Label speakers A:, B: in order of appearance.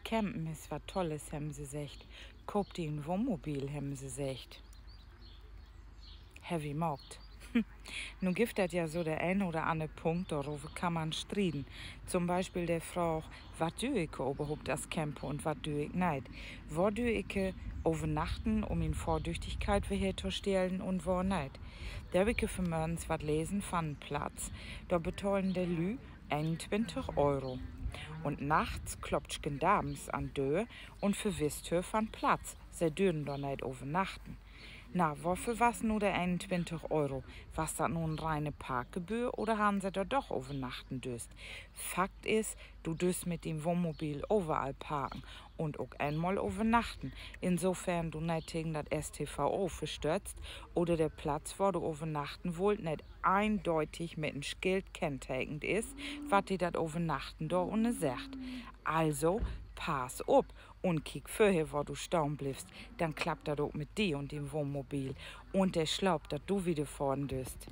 A: Campen ist was Tolles, haben sie gesagt. Kauft die ein Wohnmobil, haben sie gesagt. Heavy mogt. Nun gibt das ja so der ein oder andere Punkt, darüber kann man striden. Zum Beispiel der Frage, was tue ich überhaupt als Camper und was tue ich nicht? Wo tue ich overnachten, um in Vordüchtigkeit wiederherzustellen und wo nicht? Da habe ich für morgens was lesen von Platz. Da betalen der Lü 21 Euro. Und nachts klopft Dames an Deur und verwisst hör von Platz. Sie dürfen doch nicht overnachten. Na, wofür was nur der 21 Euro? Was das nun reine Parkgebühr oder haben sie da doch overnachten dürst? Fakt ist, du dürst mit dem Wohnmobil überall parken und auch einmal overnachten. Insofern du nicht gegen das STVO verstürzt oder der Platz, wo du overnachten wollt, nicht eindeutig mit einem Schild kennzeichnend ist, was dir das overnachten da ohne sagt. Also, pass op und kick vorher, wo du stehen bliebst. Dann klappt das auch mit dir und dem Wohnmobil. Und der schlaubt, dass du wieder fahren dürst.